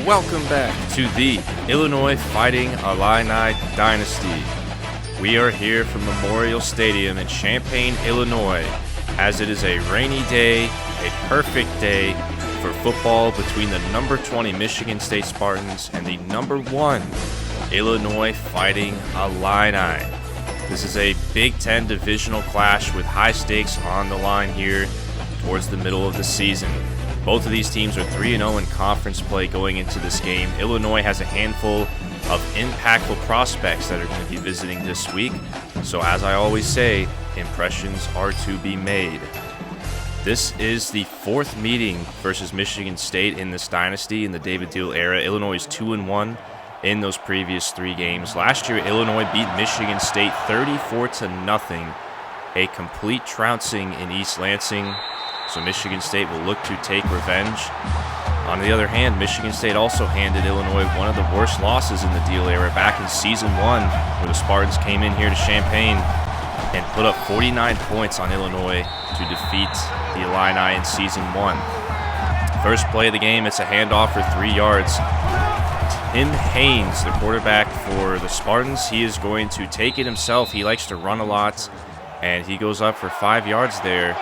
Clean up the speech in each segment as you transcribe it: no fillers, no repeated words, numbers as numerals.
welcome back to the Illinois Fighting Illini Dynasty. We are here from Memorial Stadium in Champaign, Illinois, as it is a rainy day, a perfect day for football between the number 20 Michigan State Spartans and the number 1 Illinois Fighting Illini. This is a Big Ten divisional clash with high stakes on the line here towards the middle of the season. Both of these teams are 3-0 in conference play going into this game. Illinois has a handful of impactful prospects that are going to be visiting this week. So as I always say, impressions are to be made. This is the 4th meeting versus Michigan State in this dynasty in the David Deal era. Illinois is 2-1 in those previous 3 games. Last year, Illinois beat Michigan State 34-0. A complete trouncing in East Lansing. So Michigan State will look to take revenge. On the other hand, Michigan State also handed Illinois one of the worst losses in the Deal era back in Season 1, where the Spartans came in here to Champaign and put up 49 points on Illinois to defeat the Illini in Season 1. First play of the game, it's a handoff for 3 yards. Tim Haynes, the quarterback for the Spartans, he is going to take it himself. He likes to run a lot, and he goes up for 5 yards there.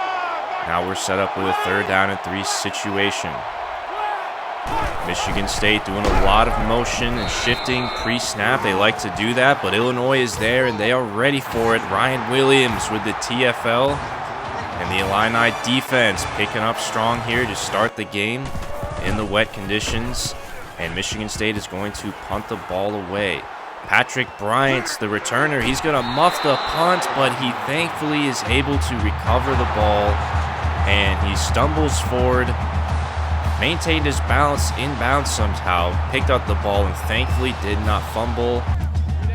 Now we're set up with a 3rd down and 3 situation. Michigan State doing a lot of motion and shifting pre-snap. They like to do that, but Illinois is there and they are ready for it. Ryan Williams with the TFL, and the Illini defense picking up strong here to start the game in the wet conditions. And Michigan State is going to punt the ball away. Patrick Bryant, the returner, he's going to muff the punt, but he thankfully is able to recover the ball. And he stumbles forward, maintained his balance inbounds somehow, picked up the ball, and thankfully did not fumble.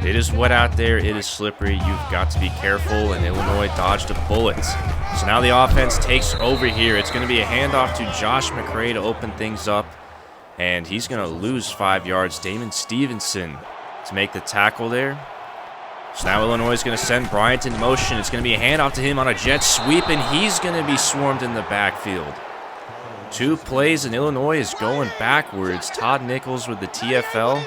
It is wet out there. It is slippery. You've got to be careful, and Illinois dodged a bullet. So now the offense takes over here. It's going to be a handoff to Josh McCray to open things up, and he's going to lose 5 yards. Damon Stevenson to make the tackle there. So now Illinois is going to send Bryant in motion. It's going to be a handoff to him on a jet sweep, and he's going to be swarmed in the backfield. 2 plays, and Illinois is going backwards. Todd Nichols with the TFL,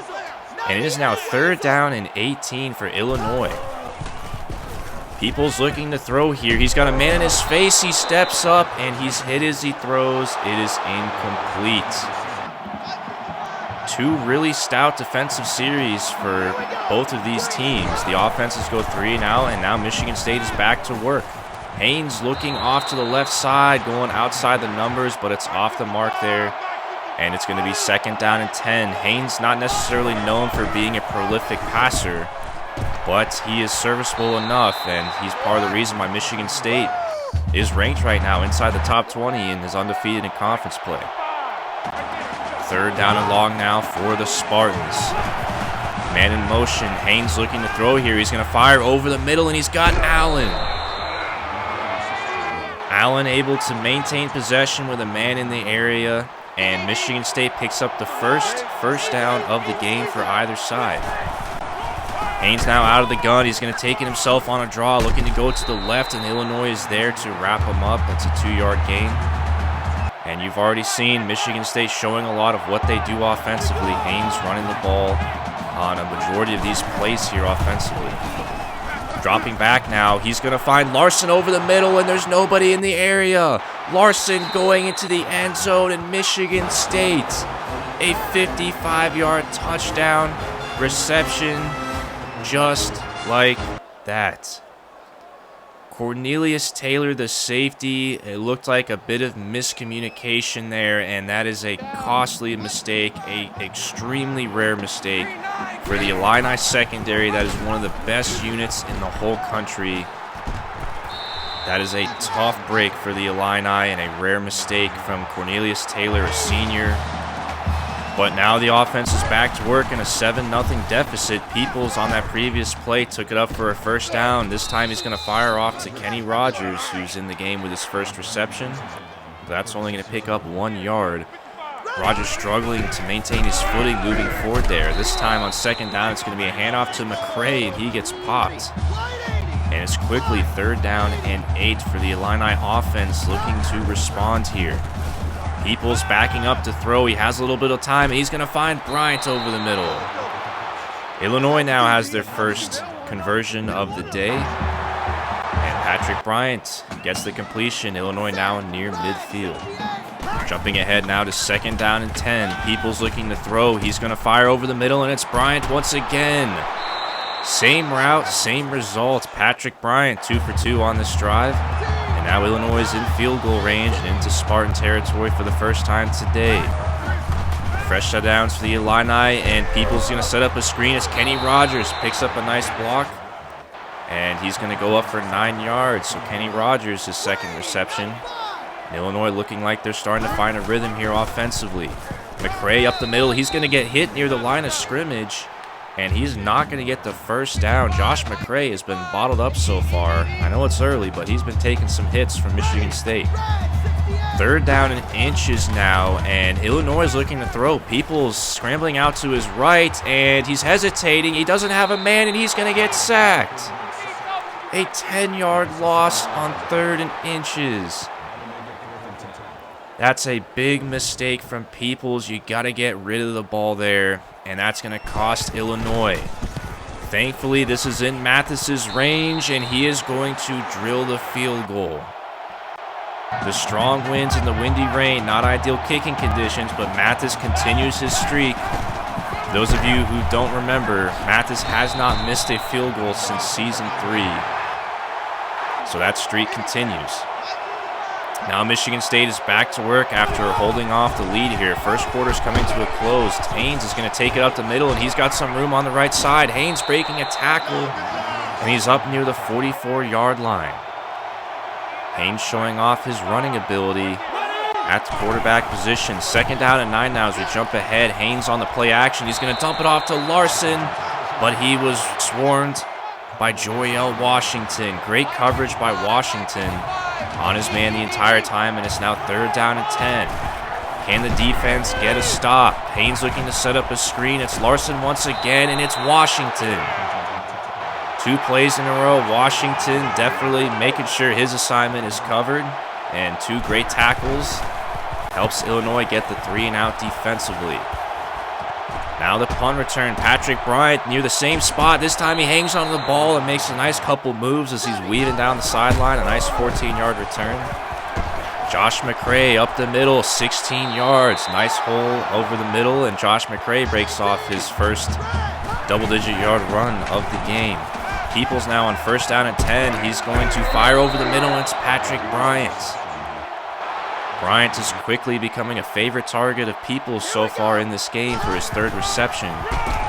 and it is now 3rd down and 18 for Illinois. Peoples looking to throw here. He's got a man in his face. He steps up, and he's hit as he throws. It is incomplete. 2 really stout defensive series for both of these teams. The offenses go 3 now, and now Michigan State is back to work. Haynes looking off to the left side, going outside the numbers, but it's off the mark there, and it's going to be 2nd down and 10. Haynes not necessarily known for being a prolific passer, but he is serviceable enough, and he's part of the reason why Michigan State is ranked right now inside the top 20 and is undefeated in conference play. 3rd down and long now for the Spartans. Man in motion. Haynes looking to throw here. He's going to fire over the middle, and he's got Allen. Allen able to maintain possession with a man in the area, and Michigan State picks up the first down of the game for either side. Haynes now out of the gun. He's going to take it himself on a draw, looking to go to the left, and Illinois is there to wrap him up. It's a 2-yard gain. And you've already seen Michigan State showing a lot of what they do offensively. Haynes running the ball on a majority of these plays here offensively. Dropping back now, he's going to find Larson over the middle, and there's nobody in the area. Larson going into the end zone, and Michigan State, a 55-yard touchdown reception just like that. Cornelius Taylor, the safety, it looked like a bit of miscommunication there, and that is a costly mistake, a extremely rare mistake for the Illini secondary. That is one of the best units in the whole country. That is a tough break for the Illini and a rare mistake from Cornelius Taylor, a senior. But now the offense is back to work in a 7-0 deficit. Peoples on that previous play took it up for a 1st down. This time he's going to fire off to Kenny Rogers, who's in the game with his first reception. That's only going to pick up 1 yard. Rogers struggling to maintain his footing moving forward there. This time on 2nd down, it's going to be a handoff to McCray, and he gets popped. And it's quickly 3rd down and 8 for the Illini offense looking to respond here. Peoples backing up to throw. He has a little bit of time, and he's going to find Bryant over the middle. Illinois now has their first conversion of the day. And Patrick Bryant gets the completion. Illinois now near midfield. Jumping ahead now to 2nd down and 10. Peoples looking to throw. He's going to fire over the middle, and it's Bryant once again. Same route, same result. Patrick Bryant 2 for 2 on this drive. And now Illinois is in field goal range and into Spartan territory for the first time today. Fresh shutdowns for the Illini, and Peoples going to set up a screen as Kenny Rogers picks up a nice block. And he's going to go up for 9 yards. So Kenny Rogers, his second reception. And Illinois looking like they're starting to find a rhythm here offensively. McCray up the middle. He's going to get hit near the line of scrimmage. And he's not going to get the first down. Josh McCray has been bottled up so far. I know it's early, but he's been taking some hits from Michigan State. 3rd down and inches now, and Illinois is looking to throw. Peoples scrambling out to his right, and he's hesitating. He doesn't have a man, and he's going to get sacked. A 10-yard loss on 3rd and inches. That's a big mistake from Peoples. You got to get rid of the ball there, and that's going to cost Illinois. Thankfully, this is in Mathis's range, and he is going to drill the field goal. The strong winds and the windy rain, not ideal kicking conditions, but Mathis continues his streak. Those of you who don't remember, Mathis has not missed a field goal since season 3. So that streak continues. Now Michigan State is back to work after holding off the lead here. First quarter's coming to a close. Haynes is going to take it up the middle, and he's got some room on the right side. Haynes breaking a tackle, and he's up near the 44-yard line. Haynes showing off his running ability at the quarterback position. 2nd down and 9 now as we jump ahead. Haynes on the play action. He's going to dump it off to Larson, but he was swarmed by Joyelle Washington. Great coverage by Washington on his man the entire time, and it's now 3rd down and 10. Can the defense get a stop? Haynes looking to set up a screen. It's Larson once again, and it's Washington. 2 plays in a row. Washington definitely making sure his assignment is covered, and 2 great tackles helps Illinois get the 3-and-out defensively. Now the punt return. Patrick Bryant near the same spot. This time he hangs onto the ball and makes a nice couple moves as he's weaving down the sideline. A nice 14-yard return. Josh McCray up the middle, 16 yards. Nice hole over the middle, and Josh McCray breaks off his first double-digit yard run of the game. Peoples now on 1st down and 10. He's going to fire over the middle, and it's Patrick Bryant. Bryant is quickly becoming a favorite target of Peoples so far in this game for his 3rd reception.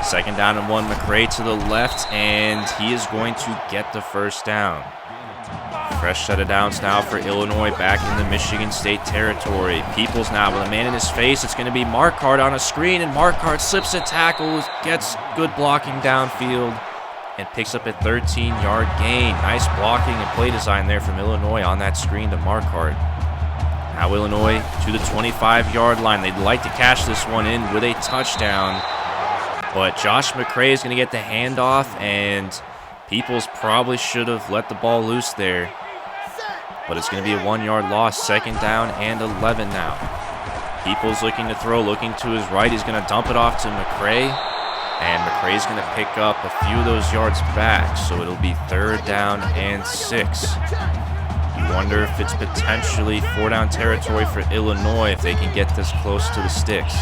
2nd down and 1, McCray to the left, and he is going to get the first down. Fresh set of downs now for Illinois back in the Michigan State territory. Peoples now with a man in his face. It's going to be Marquardt on a screen, and Marquardt slips a tackle, gets good blocking downfield, and picks up a 13-yard gain. Nice blocking and play design there from Illinois on that screen to Marquardt. Now Illinois to the 25-yard line. They'd like to cash this one in with a touchdown, but Josh McCray is going to get the handoff, and Peoples probably should have let the ball loose there, but it's going to be a 1-yard loss. 2nd down and 11 now. Peoples looking to throw, looking to his right. He's going to dump it off to McCray, and McCray's going to pick up a few of those yards back, so it'll be 3rd down and 6. You wonder if it's potentially 4-down territory for Illinois if they can get this close to the sticks.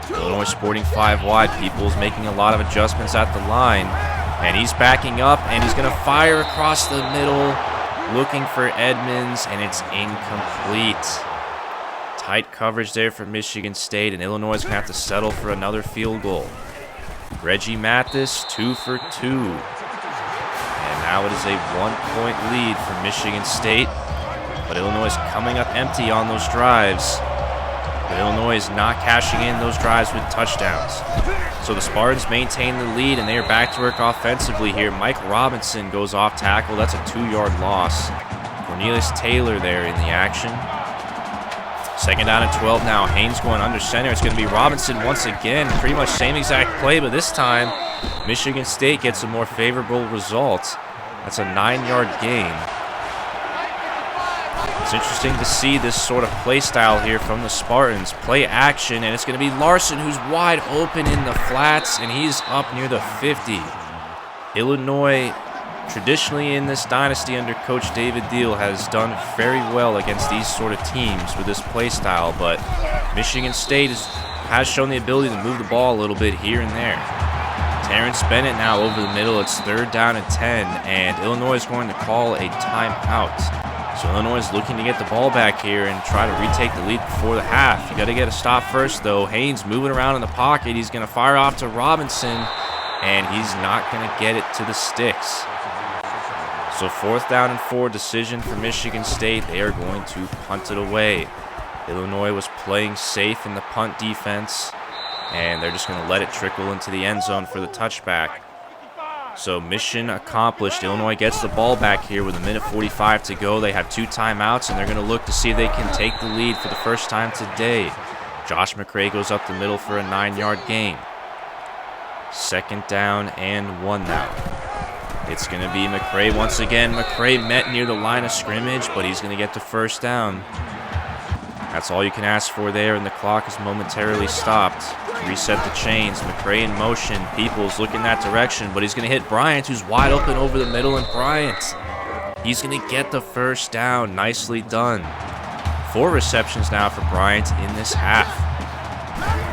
Illinois sporting 5 wide. Peoples making a lot of adjustments at the line, and he's backing up, and he's going to fire across the middle, looking for Edmonds, and it's incomplete. Tight coverage there for Michigan State, and Illinois is going to have to settle for another field goal. Reggie Mathis, 2 for 2. And now it is a 1-point lead for Michigan State, but Illinois is coming up empty on those drives. But Illinois is not cashing in those drives with touchdowns. So the Spartans maintain the lead, and they are back to work offensively here. Mike Robinson goes off tackle. That's a 2-yard loss. Cornelius Taylor there in the action. 2nd down and 12 now. Haynes going under center. It's going to be Robinson once again. Pretty much same exact play, but this time Michigan State gets a more favorable result. That's a 9-yard gain. It's interesting to see this sort of play style here from the Spartans. Play action, and it's going to be Larson who's wide open in the flats, and he's up near the 50. Illinois, traditionally in this dynasty under Coach David Deal, has done very well against these sort of teams with this play style, but Michigan State has shown the ability to move the ball a little bit here and there. Terrence Bennett now over the middle. It's 3rd down and 10, and Illinois is going to call a timeout. So Illinois is looking to get the ball back here and try to retake the lead before the half. You got to get a stop first, though. Haynes moving around in the pocket. He's going to fire off to Robinson, and he's not going to get it to the sticks. So 4th down and 4 decision for Michigan State. They are going to punt it away. Illinois was playing safe in the punt defense, and they're just going to let it trickle into the end zone for the touchback. So mission accomplished. Illinois gets the ball back here with 1:45 to go. They have 2 timeouts, and they're going to look to see if they can take the lead for the first time today. Josh McCray goes up the middle for a 9-yard gain. 2nd down and 1 now. It's going to be McCray once again. McCray met near the line of scrimmage, but he's going to get the 1st down. That's all you can ask for there, and the clock is momentarily stopped. Reset the chains. McCray in motion. Peoples looking that direction, but he's going to hit Bryant, who's wide open over the middle, and Bryant, he's going to get the 1st down. Nicely done. 4 receptions now for Bryant in this half.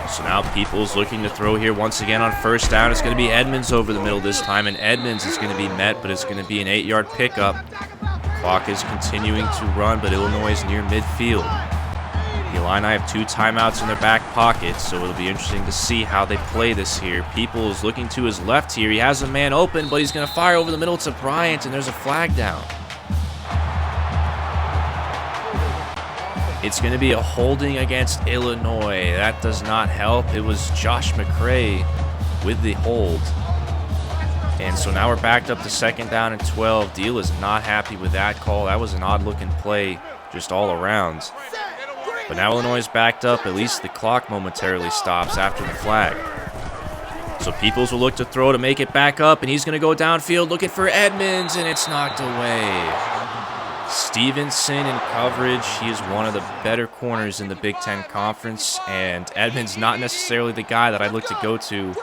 So now Peoples looking to throw here once again on 1st down. It's going to be Edmonds over the middle this time, and Edmonds is going to be met, but it's going to be an 8-yard pickup. Clock is continuing to run, but Illinois is near midfield. The Illini have 2 timeouts in their back pocket, so it'll be interesting to see how they play this here. Peoples looking to his left here. He has a man open, but he's going to fire over the middle to Bryant, and there's a flag down. It's going to be a holding against Illinois. That does not help. It was Josh McCray with the hold. And so now we're backed up to 2nd down and 12. Deal is not happy with that call. That was an odd-looking play just all around. But now Illinois is backed up. At least the clock momentarily stops after the flag. So Peoples will look to throw to make it back up, and he's going to go downfield looking for Edmonds, and it's knocked away. Stevenson in coverage. He is one of the better corners in the Big Ten Conference, and Edmonds not necessarily the guy that I'd look to go to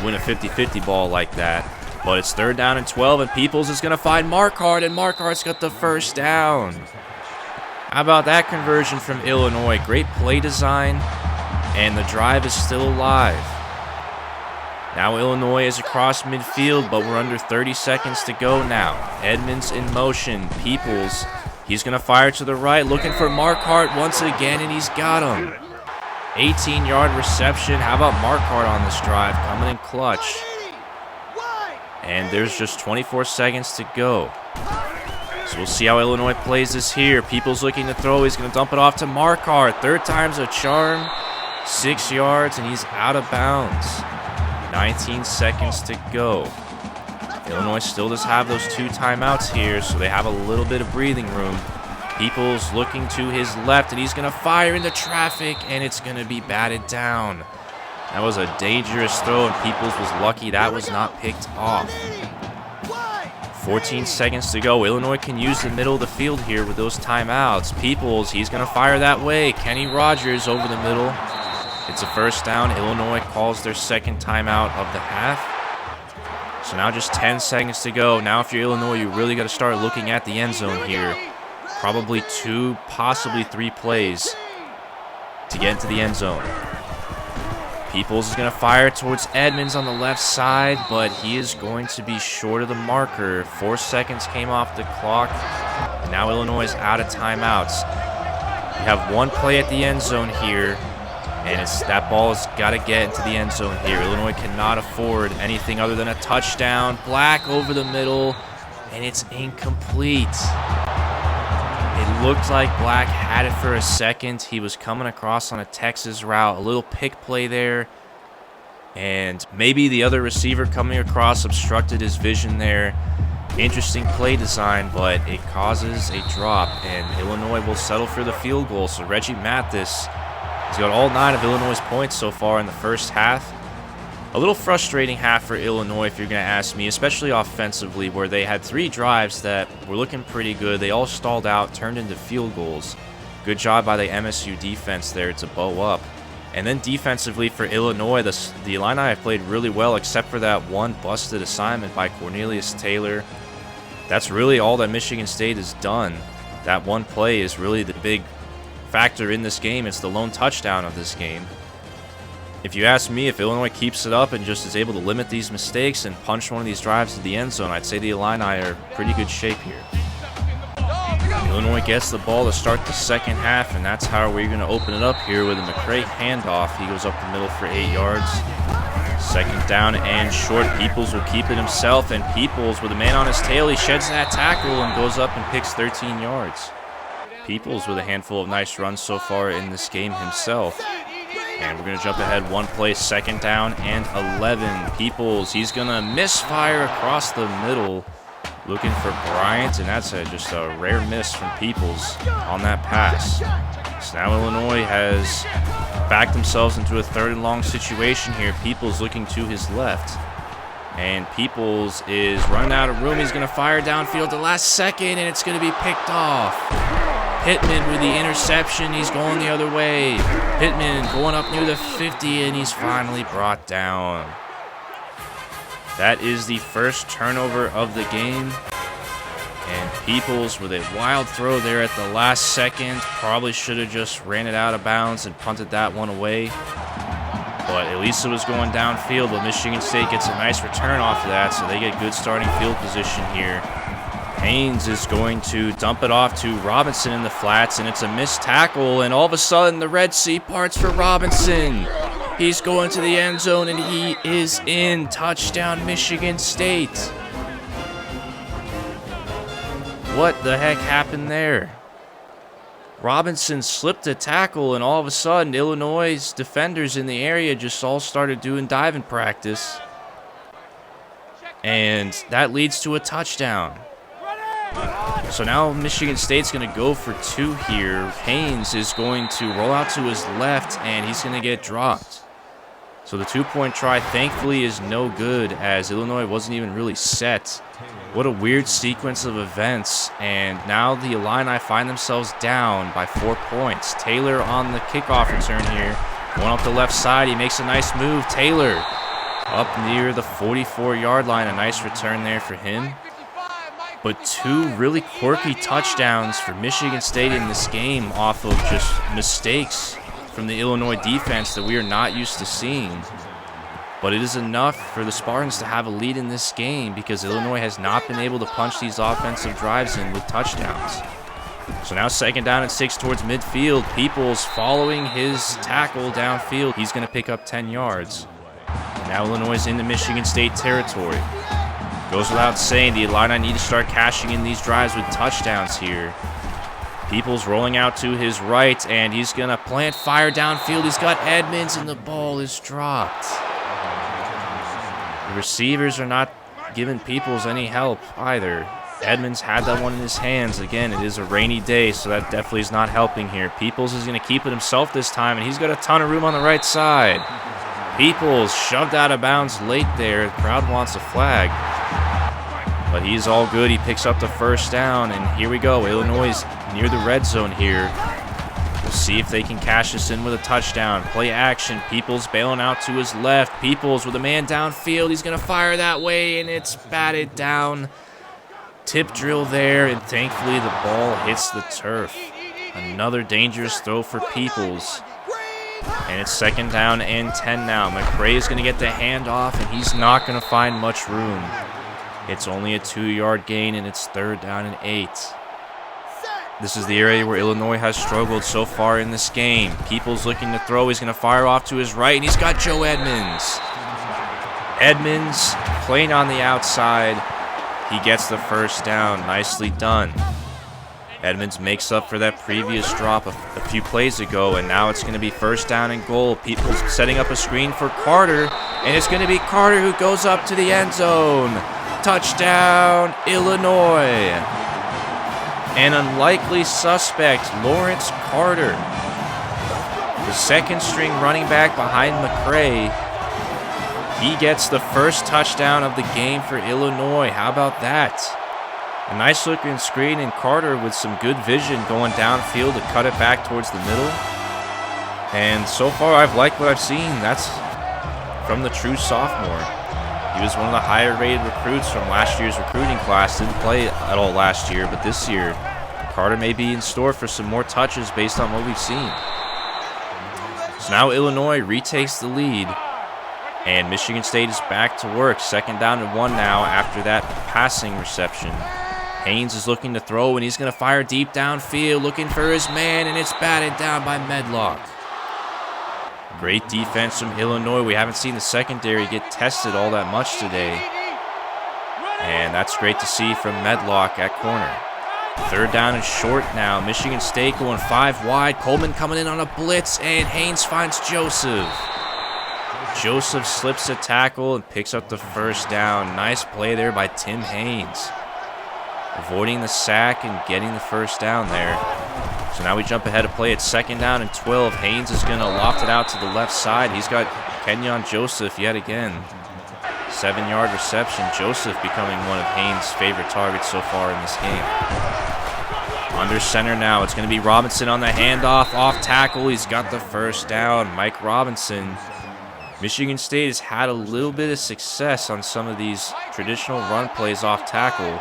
win a 50-50 ball like that. But it's 3rd down and 12, and Peoples is going to find Marquardt, and Marquardt's got the 1st down. How about that conversion from Illinois? Great play design, and the drive is still alive. Now Illinois is across midfield, but we're under 30 seconds to go now. Edmonds in motion. Peoples, he's going to fire to the right, looking for Marquardt once again, and he's got him. 18-yard reception. How about Marquardt on this drive, coming in clutch? And there's just 24 seconds to go. So we'll see how Illinois plays this here. Peoples looking to throw. He's going to dump it off to Marquardt. 3rd time's a charm. 6 yards, and he's out of bounds. 19 seconds to go. Illinois still does have those 2 timeouts here, so they have a little bit of breathing room. Peoples looking to his left, and he's going to fire into traffic, and it's going to be batted down. That was a dangerous throw, and Peoples was lucky that was not picked off. 14 seconds to go. Illinois can use the middle of the field here with those timeouts. Peoples, he's going to fire that way. Kenny Rogers over the middle. It's a 1st down. Illinois calls their 2nd timeout of the half. So now just 10 seconds to go. Now if you're Illinois, you really got to start looking at the end zone here. Probably 2, possibly 3 plays to get into the end zone. Peoples is going to fire towards Edmonds on the left side, but he is going to be short of the marker. 4 seconds came off the clock, and now Illinois is out of timeouts. We have 1 play at the end zone here, and that ball has got to get into the end zone here. Illinois cannot afford anything other than a touchdown. Black over the middle, and it's incomplete. It looked like Black had it for a second. He was coming across on a Texas route. A little pick play there. And maybe the other receiver coming across obstructed his vision there. Interesting play design, but it causes a drop. And Illinois will settle for the field goal. So Reggie Mathis has got all 9 of Illinois' points so far in the first half. A little frustrating half for Illinois, if you're going to ask me, especially offensively, where they had 3 drives that were looking pretty good. They all stalled out, turned into field goals. Good job by the MSU defense there to bow up. And then defensively for Illinois, the Illini have played really well, except for that one busted assignment by Cornelius Taylor. That's really all that Michigan State has done. That one play is really the big factor in this game. It's the lone touchdown of this game. If you ask me, if Illinois keeps it up and just is able to limit these mistakes and punch one of these drives to the end zone, I'd say the Illini are in pretty good shape here. Illinois gets the ball to start the second half, and that's how we're going to open it up here with a McCray handoff. He goes up the middle for 8 yards. Second down and short. Peoples will keep it himself, and Peoples, with a man on his tail, he sheds that tackle and goes up and picks 13 yards. Peoples with a handful of nice runs so far in this game himself. And we're going to jump ahead one play, second down and 11. Peoples, he's going to misfire across the middle, looking for Bryant, and that's just a rare miss from Peoples on that pass. So now Illinois has backed themselves into a 3rd and long situation here. Peoples looking to his left. And Peoples is running out of room. He's going to fire downfield the last second, and it's going to be picked off. Pittman with the interception. He's going the other way. Pittman going up near the 50, and he's finally brought down. That is the first turnover of the game. And Peoples with a wild throw there at the last second. Probably should have just ran it out of bounds and punted that one away. But at least it was going downfield. But Michigan State gets a nice return off of that, so they get good starting field position here. Haynes is going to dump it off to Robinson in the flats, and it's a missed tackle, and all of a sudden the Red Sea parts for Robinson. He's going to the end zone, and he is in. Touchdown, Michigan State. What the heck happened there? Robinson slipped a tackle, and all of a sudden Illinois' defenders in the area just all started doing diving practice. And that leads to a touchdown. So now Michigan State's going to go for 2 here. Haynes is going to roll out to his left, and he's going to get dropped. So the 2-point try, thankfully, is no good, as Illinois wasn't even really set. What a weird sequence of events. And now the Illini find themselves down by 4 points. Taylor on the kickoff return here. Going up the left side, he makes a nice move. Taylor up near the 44-yard line. A nice return there for him. But 2 really quirky touchdowns for Michigan State in this game off of just mistakes from the Illinois defense that we are not used to seeing. But it is enough for the Spartans to have a lead in this game because Illinois has not been able to punch these offensive drives in with touchdowns. So now second down and 6 towards midfield. Peoples following his tackle downfield. He's going to pick up 10 yards. And now Illinois is into Michigan State territory. Goes without saying, the Illini need to start cashing in these drives with touchdowns here. Peoples rolling out to his right, and he's going to plant fire downfield. He's got Edmonds, and the ball is dropped. The receivers are not giving Peoples any help either. Edmonds had that one in his hands. Again, it is a rainy day, so that definitely is not helping here. Peoples is going to keep it himself this time, and he's got a ton of room on the right side. Peoples shoved out of bounds late there. The crowd wants a flag. But he's all good. He picks up the first down, and here we go. Illinois is near the red zone here. We'll see if they can cash this in with a touchdown. Play action. Peoples bailing out to his left. Peoples with a man downfield. He's going to fire that way, and it's batted down. Tip drill there, and thankfully the ball hits the turf. Another dangerous throw for Peoples. And it's second down and 10 now. McCray is going to get the handoff, and he's not going to find much room. It's only a 2-yard gain, and it's third down and 8. This is the area where Illinois has struggled so far in this game. Peoples looking to throw. He's going to fire off to his right, and he's got Joe Edmonds. Edmonds playing on the outside. He gets the first down. Nicely done. Edmonds makes up for that previous drop a few plays ago, and now it's going to be first down and goal. Peoples setting up a screen for Carter, and it's going to be Carter who goes up to the end zone. Touchdown, Illinois. An unlikely suspect, Lawrence Carter, the second-string running back behind McCray, He gets the first touchdown of the game for Illinois. How about that? A nice looking screen, and Carter with some good vision going downfield to cut it back towards the middle. And so far, I've liked what I've seen. That's from the true sophomore. He was one of the higher rated recruits from last year's recruiting class. Didn't play at all last year, but this year, Carter may be in store for some more touches based on what we've seen. So now Illinois retakes the lead, and Michigan State is back to work. 2nd down and 1 now after that passing reception. Haynes is looking to throw, and he's going to fire deep downfield, looking for his man, and it's batted down by Medlock. Great defense from Illinois. We haven't seen the secondary get tested all that much today. And that's great to see from Medlock at corner. 3rd down and short now. Michigan State going 5 wide. Coleman coming in on a blitz, and Haynes finds Joseph. Joseph slips a tackle and picks up the 1st down. Nice play there by Tim Haynes, avoiding the sack and getting the 1st down there. So now we jump ahead to play at 2nd down and 12. Haynes is going to loft it out to the left side. He's got Kenyon Joseph yet again. 7-yard reception. Joseph becoming one of Haynes' favorite targets so far in this game. Under center now. It's going to be Robinson on the handoff. Off tackle. He's got the 1st down. Mike Robinson. Michigan State has had a little bit of success on some of these traditional run plays off tackle,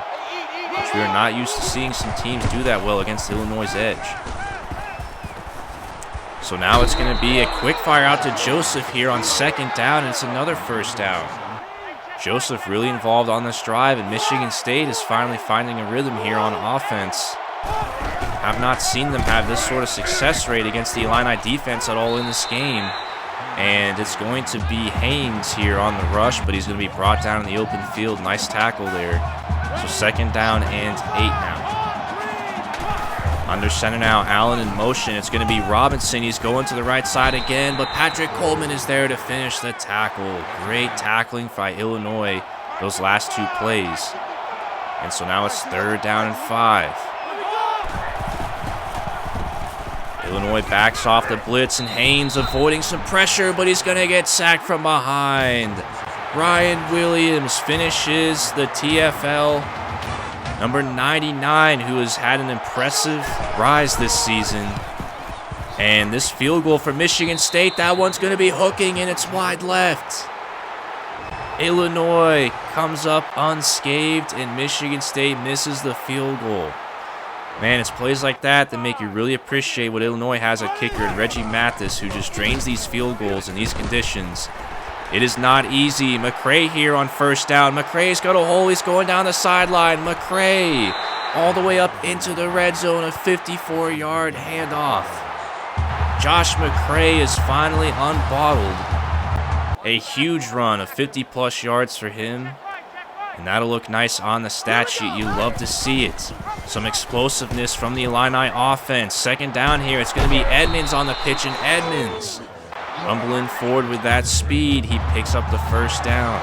which we are not used to seeing some teams do that well against Illinois' edge. So now it's going to be a quick fire out to Joseph here on 2nd down, and it's another 1st down. Joseph really involved on this drive, and Michigan State is finally finding a rhythm here on offense. Have not seen them have this sort of success rate against the Illini defense at all in this game. And it's going to be Haynes here on the rush, but he's going to be brought down in the open field. Nice tackle there. So 2nd down and 8 now. Under center now, Allen in motion. It's going to be Robinson. He's going to the right side again, but Patrick Coleman is there to finish the tackle. Great tackling by Illinois those last 2 plays. And so now it's 3rd down and 5. Illinois backs off the blitz, and Haynes avoiding some pressure, but he's going to get sacked from behind. Ryan Williams finishes the TFL. Number 99, who has had an impressive rise this season. And this field goal for Michigan State, that one's going to be hooking, and it's wide left. Illinois comes up unscathed, and Michigan State misses the field goal. Man, it's plays like that that make you really appreciate what Illinois has at kicker, and Reggie Mathis, who just drains these field goals in these conditions. It is not easy. McCray here on 1st down. McCray's got a hole. He's going down the sideline. McCray all the way up into the red zone. A 54-yard handoff. Josh McCray is finally unbottled. A huge run of 50-plus yards for him. And that'll look nice on the stat sheet. You love to see it. Some explosiveness from the Illini offense. 2nd down here. It's going to be Edmonds on the pitch, and Edmonds rumbling forward with that speed. He picks up the 1st down.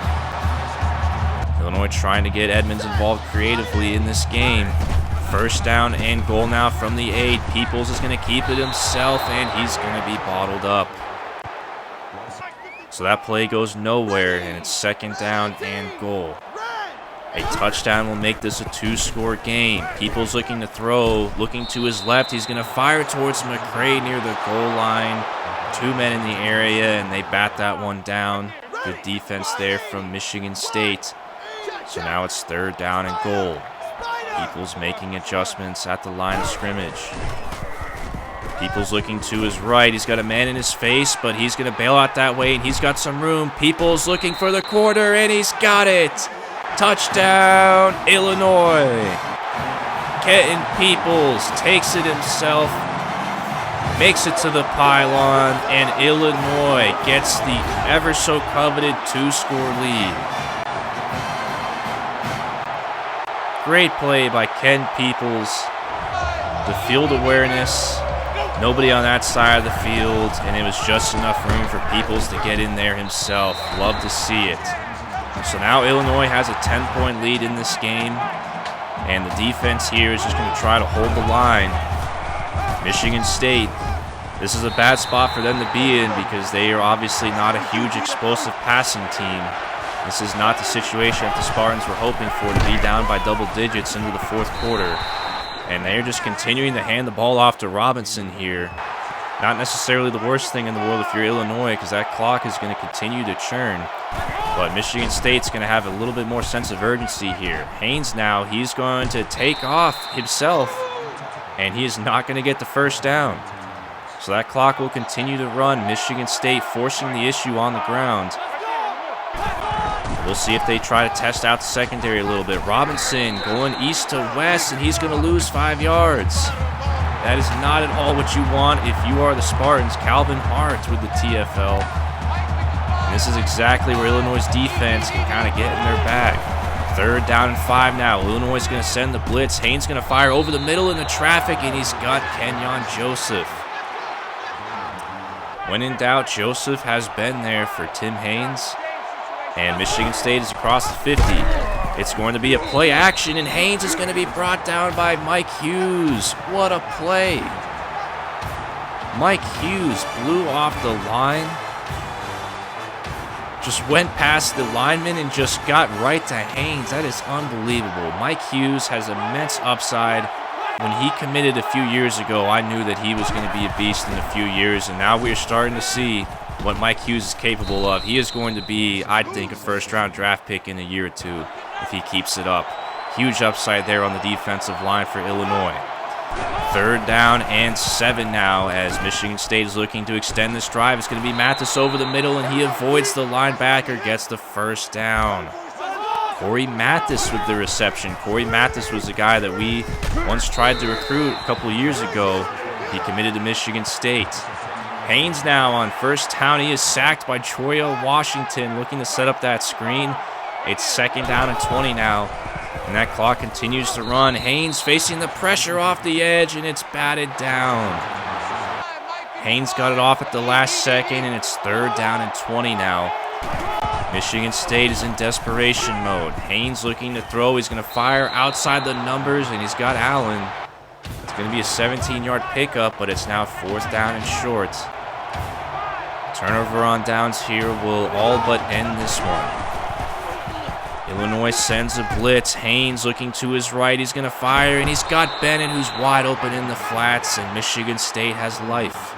Illinois trying to get Edmonds involved creatively in this game. 1st down and goal now from the 8. Peoples is going to keep it himself, and he's going to be bottled up. So that play goes nowhere, and it's 2nd down and goal. A touchdown will make this a 2-score game. Peoples looking to throw, looking to his left. He's going to fire towards McCray near the goal line. 2 men in the area, and they bat that one down. Good defense there from Michigan State. So now it's 3rd down and goal. Peoples making adjustments at the line of scrimmage. Peoples looking to his right. He's got a man in his face, but he's going to bail out that way, and he's got some room. Peoples looking for the corner, and he's got it. Touchdown, Illinois. Kenton Peoples takes it himself, makes it to the pylon, and Illinois gets the ever-so-coveted 2-score lead. Great play by Ken Peoples. The field awareness, nobody on that side of the field, and it was just enough room for Peoples to get in there himself. Love to see it. So now Illinois has a 10-point lead in this game, and the defense here is just going to try to hold the line. Michigan State This is a bad spot for them to be in because they are obviously not a huge explosive passing team. This is not the situation that the Spartans were hoping for, to be down by double digits into the fourth quarter. And they're just continuing to hand the ball off to Robinson here. Not necessarily the worst thing in the world if you're Illinois, because that clock is going to continue to churn. But Michigan State's going to have a little bit more sense of urgency here. Haynes now, he's going to take off himself, and he is not going to get the first down. So that clock will continue to run. Michigan State forcing the issue on the ground. We'll see if they try to test out the secondary a little bit. Robinson going east to west, and he's going to lose 5 yards. That is not at all what you want if you are the Spartans. Calvin Hart with the TFL. And this is exactly where Illinois' defense can kind of get in their bag. 3rd down and 5 now. Illinois is going to send the blitz. Haynes going to fire over the middle in the traffic, and he's got Kenyon Joseph. When in doubt, Joseph has been there for Tim Haynes. And Michigan State is across the 50. It's going to be a play action, and Haynes is going to be brought down by Mike Hughes. What a play. Mike Hughes blew off the line. Just went past the lineman and just got right to Haynes. That is unbelievable. Mike Hughes has immense upside. When he committed a few years ago, I knew that he was going to be a beast in a few years, and now we're starting to see what Mike Hughes is capable of. He is going to be, I think, a first-round draft pick in a year or two if he keeps it up. Huge upside there on the defensive line for Illinois. 3rd down and 7 now as Michigan State is looking to extend this drive. It's going to be Mathis over the middle, and he avoids the linebacker, gets the first down. Corey Mathis with the reception. Corey Mathis was a guy that we once tried to recruit a couple years ago. He committed to Michigan State. Haynes now on 1st down. He is sacked by Troy Washington looking to set up that screen. It's 2nd down and 20 now. And that clock continues to run. Haynes facing the pressure off the edge, and it's batted down. Haynes got it off at the last second, and it's 3rd down and 20 now. Michigan State is in desperation mode. Haynes looking to throw. He's going to fire outside the numbers, and he's got Allen. It's going to be a 17-yard pickup, but it's now 4th down and short. Turnover on downs here will all but end this one. Illinois sends a blitz. Haynes looking to his right. He's going to fire, and he's got Bennett, who's wide open in the flats, and Michigan State has life.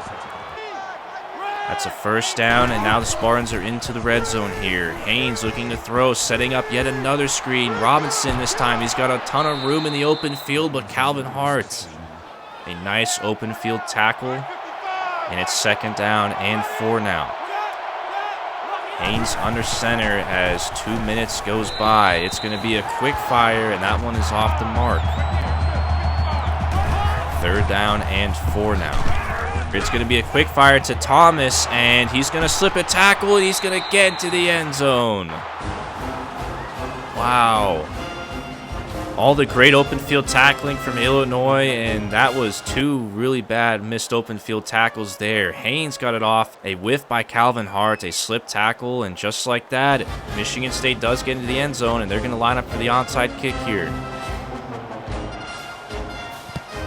That's a 1st down, and now the Spartans are into the red zone here. Haynes looking to throw, setting up yet another screen. Robinson this time. He's got a ton of room in the open field, but Calvin Hart. A nice open field tackle, and it's 2nd down and 4 now. Haynes under center as 2 minutes goes by. It's going to be a quick fire, and that one is off the mark. 3rd down and 4 now. It's going to be a quick fire to Thomas, and he's going to slip a tackle, and he's going to get to the end zone. Wow. All the great open field tackling from Illinois, and that was 2 really bad missed open field tackles there. Haynes got it off, a whiff by Calvin Hart, a slip tackle, and just like that, Michigan State does get into the end zone, and they're going to line up for the onside kick here.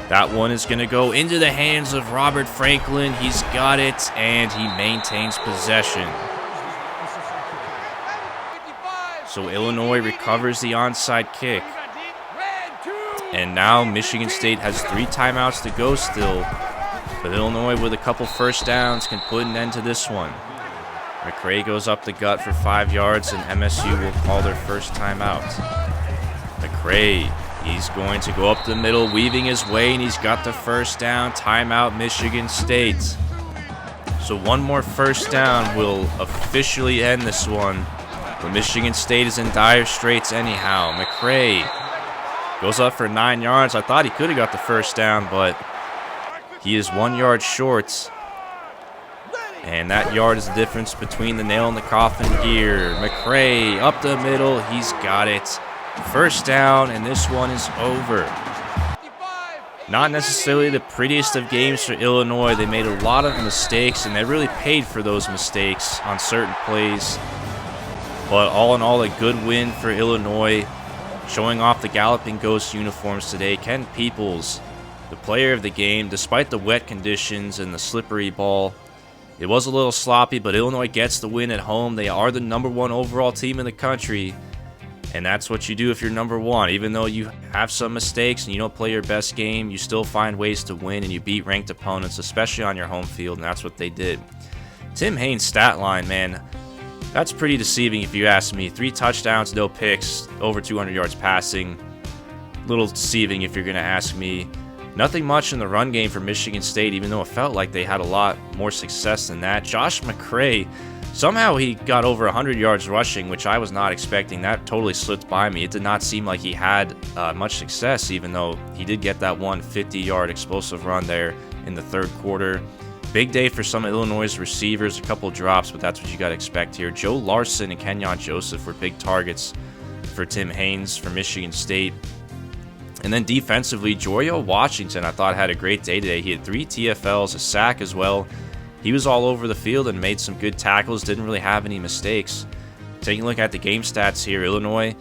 That one is going to go into the hands of Robert Franklin. He's got it, and he maintains possession. So Illinois recovers the onside kick. And now Michigan State has 3 timeouts to go still. But Illinois, with a couple 1st downs, can put an end to this one. McCray goes up the gut for 5 yards, and MSU will call their first timeout. McCray, he's going to go up the middle, weaving his way, and he's got the 1st down. Timeout, Michigan State. So one more 1st down will officially end this one. But Michigan State is in dire straits anyhow. McCray goes up for 9 yards. I thought he could have got the 1st down, but he is 1 yard short. And that yard is the difference between the nail and the coffin here. McCray up the middle. He's got it. 1st down, and this one is over. Not necessarily the prettiest of games for Illinois. They made a lot of mistakes, and they really paid for those mistakes on certain plays. But all in all, a good win for Illinois. Showing off the Galloping Ghost uniforms today. Ken Peoples the player of the game. Despite the wet conditions and the slippery ball, it was a little sloppy, but Illinois gets the win at home. They are the #1 overall team in the country, and that's what you do if you're #1. Even though you have some mistakes and you don't play your best game, you still find ways to win, and you beat ranked opponents, especially on your home field, and that's what they did. Tim Haynes' stat line, man, that's pretty deceiving if you ask me. 3 touchdowns, no picks, over 200 yards passing. Little deceiving if you're going to ask me. Nothing much in the run game for Michigan State, even though it felt like they had a lot more success than that. Josh McCray, somehow he got over 100 yards rushing, which I was not expecting. That totally slipped by me. It did not seem like he had much success, even though he did get that 150-yard explosive run there in the third quarter. Big day for some of Illinois' receivers, a couple drops, but that's what you got to expect here. Joe Larson and Kenyon Joseph were big targets for Tim Haynes for Michigan State. And then defensively, Jorio Washington, I thought, had a great day today. He had 3 TFLs, a sack as well. He was all over the field and made some good tackles, didn't really have any mistakes. Taking a look at the game stats here, Illinois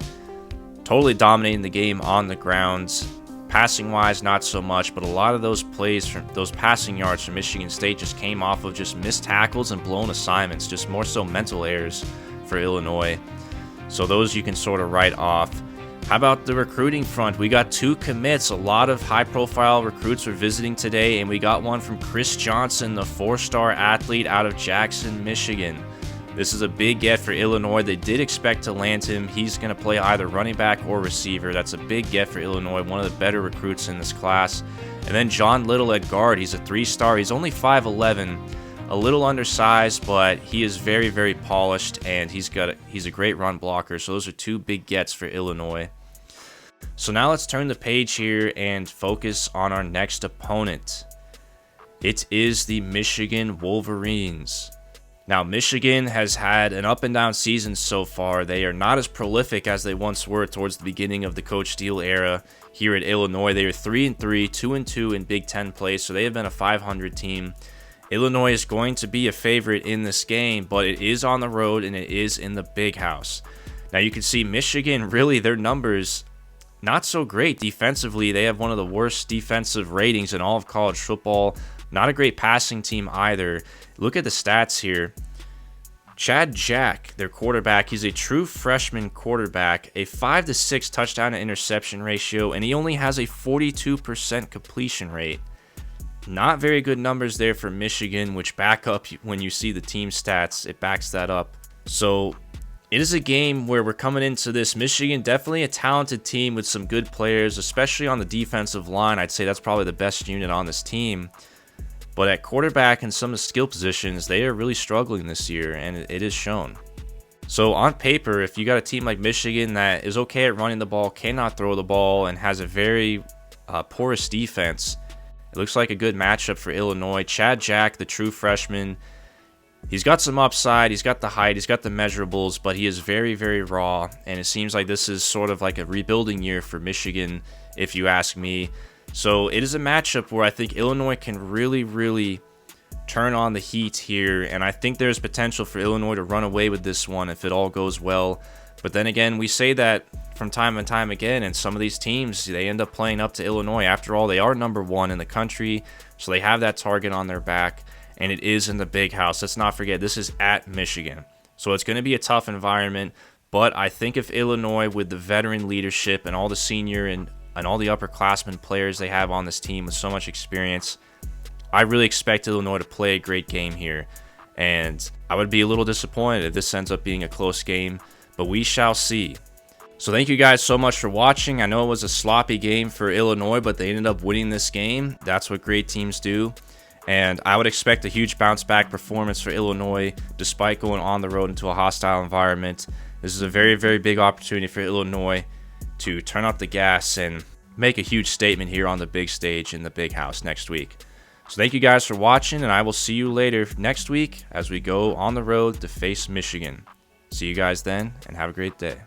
totally dominating the game on the ground. Passing-wise, not so much, but a lot of those plays, from those passing yards from Michigan State just came off of just missed tackles and blown assignments, just more so mental errors for Illinois. So those you can sort of write off. How about the recruiting front? We got 2 commits. A lot of high-profile recruits were visiting today, and we got one from Chris Johnson, the 4-star athlete out of Jackson, Michigan. This is a big get for Illinois. They did expect to land him. He's going to play either running back or receiver. That's a big get for Illinois, one of the better recruits in this class. And then John Little at guard. He's a 3-star. He's only 5'11", a little undersized, but he is very, very polished, and he's a great run blocker. So those are 2 big gets for Illinois. So now let's turn the page here and focus on our next opponent. It is the Michigan Wolverines. Now, Michigan has had an up and down season so far. They are not as prolific as they once were towards the beginning of the Coach Steele era here at Illinois. They are 3-3, 2-2 in Big Ten play, so they have been a 500 team. Illinois is going to be a favorite in this game, but it is on the road and it is in the Big House. Now, you can see Michigan, really, their numbers not so great defensively. They have one of the worst defensive ratings in all of college football. Not a great passing team either. Look at the stats here. Chad Jack, their quarterback, he's a true freshman quarterback, a 5-6 touchdown to interception ratio, and he only has a 42% completion rate. Not very good numbers there for Michigan, which back up when you see the team stats. It backs that up. So it is a game where we're coming into this. Michigan, definitely a talented team with some good players, especially on the defensive line. I'd say that's probably the best unit on this team. But at quarterback and some of the skill positions, they are really struggling this year, and it is shown. So on paper, if you got a team like Michigan that is okay at running the ball, cannot throw the ball, and has a very porous defense, it looks like a good matchup for Illinois. Chad Jack, the true freshman, he's got some upside, he's got the height, he's got the measurables, but he is very, very raw, and it seems like this is sort of like a rebuilding year for Michigan, if you ask me. So it is a matchup where I think Illinois can really, really turn on the heat here, and I think there's potential for Illinois to run away with this one if it all goes well. But then again, we say that from time and time again, and some of these teams, they end up playing up to Illinois. After all, they are #1 in the country, so they have that target on their back, and it is in the Big House. Let's not forget, this is at Michigan. So it's going to be a tough environment, but I think if Illinois, with the veteran leadership and all the senior and all the upperclassmen players they have on this team with so much experience, I really expect Illinois to play a great game here. And I would be a little disappointed if this ends up being a close game, but we shall see. So thank you guys so much for watching. I know it was a sloppy game for Illinois, but they ended up winning this game. That's what great teams do. And I would expect a huge bounce back performance for Illinois despite going on the road into a hostile environment. This is a very, very big opportunity for Illinois to turn up the gas and make a huge statement here on the big stage in the Big House next week. So thank you guys for watching, and I will see you later next week as we go on the road to face Michigan. See you guys then, and have a great day.